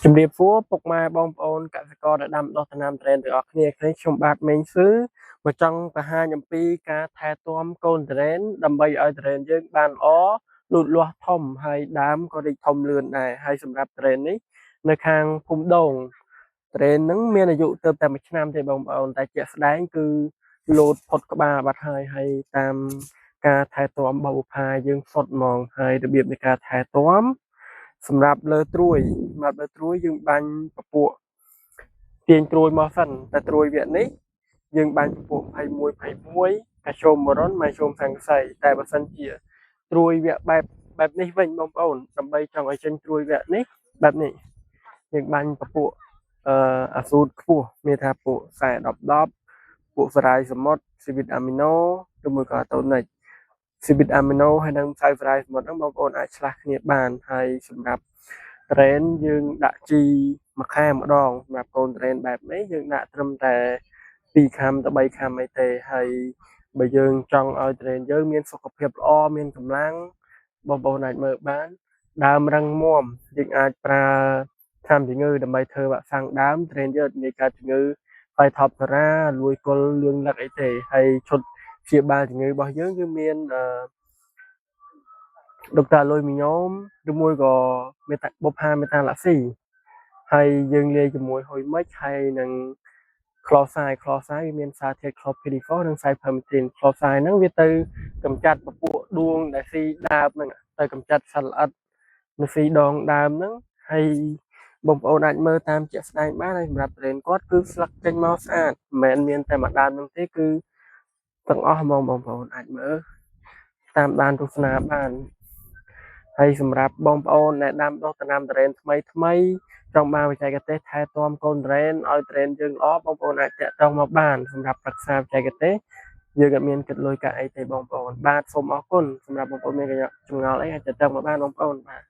ជំរាបសួរពុកម៉ែបងប្អូនកសិករដែលដាំដុះដំណាំត្រេនទាំងអស់គ្នាខ្ញុំបាទមេងស៊ឺមកចង់បង្ហាញអំពីការថែទាំកូនត្រេនដើម្បីឲ្យត្រេនយើងបានល្អលូតលាស់ធំហើយដើមក៏រីកធំលឿនដែរហើយសម្រាប់ត្រេននេះនៅខាងភូមិដូងត្រេនហ្នឹងមានអាយុទៅតែមួយឆ្នាំទេបងប្អូនតែជាក់ស្ដែងគឺលោតផុតក្បាលបាត់ហើយតាមការថែទាំបបុផាយើងសុទ្ធហ្មងហើយរបៀបនៃការថែទាំសម្រាប់លើត្រួយយើងបាញ់ពពួកទាញត្រួយមកសិនតែត្រួយវគ្គនេះយើងបាញ់ពពួក21កាល់ស្យូមបូរុនម៉ាស្យូមស័ង្កសីតែបើសិនជាត្រួយវគ្គបែបនេះវិញបងប្អូនដើម្បីចង់ឲ្យចេញត្រួយវគ្គនេះបែបនេះយើងបាញ់ពពួកអាស៊ូតខ្ពស់មានថាពួកខ្សែ10ពួកសារ៉ាយសមុទ្រស៊ីវីតអាមីណូឬមួយក៏តូនិកស៊ីវីតអាមីណូហើយនិងខ្សែសារ៉ាយសមុទ្រហ្នឹងបងប្អូនអាចឆ្លាស់គ្នាបានហើយសម្រាប់ត្រេនយើងដាក់ជីមួយខែម្ដងសម្រាប់កូនត្រេនបែបនេះយើងដាក់ត្រឹមតែ2ខាំទៅ3ខាំអីទេហើយបើយើងចង់ឲ្យត្រេនយើងមានសុខភាពល្អមានកម្លាំងបងប្អូនអាចមើលបានដើមរឹងមាំយើងអាចប្រើថ្នាំជំងឺដើម្បីធ្វើវ៉ាក់សាំងដើមត្រេនយើងងាយកើតជំងឺផៃថប់តារាលួយគល់លឿងលឹកអីទេហើយឈុតព្យាបាលជំងឺរបស់យើងគឺមានដុកទ័រលុយមីញ៉ូមឬមួយក៏បុផាមេតាឡាក់ស៊ីហើយយើងលាយជាមួយហុយមិចហើយនឹងក្លោសាយវាមានសារធាតុក្លូភីរីហ្វូសនិងសៃផាមីទីនក្លោសាយហ្នឹងវាទៅកម្ចាត់ពពួកដួងដែលស៊ីដើមហ្នឹងទៅកម្ចាត់សត្វល្អិតនៅស៊ីដងដើមហ្នឹងហើយបងប្អូនអាចមើលតាមជាក់ស្ដែងបានហើយសម្រាប់ត្រេនគាត់គឺស្លឹកចេញមកស្អាតមិនមែនមានតែមួយដើមហ្នឹងទេគឺទាំងអស់ហ្មងបងប្អូនអាចមើលតាមដានទស្សនាបានហើយសម្រាប់បងប្អូនដែលដាំដុះដំណាំត្រេនថ្មីចង់បានបច្ចេកទេសថែទាំកូនត្រេនឲ្យត្រេនយើងល្អបងប្អូនអាចតាក់ទងមកបានសម្រាប់ប្រឹក្សាបច្ចេកទេសយើងអត់មានគិតលុយកាក់អីទេបងប្អូនបាទសូមអរគុណសម្រាប់បងប្អូនមានចម្ងល់អីអាចតាក់ទងមកបានបងប្អូនបាទ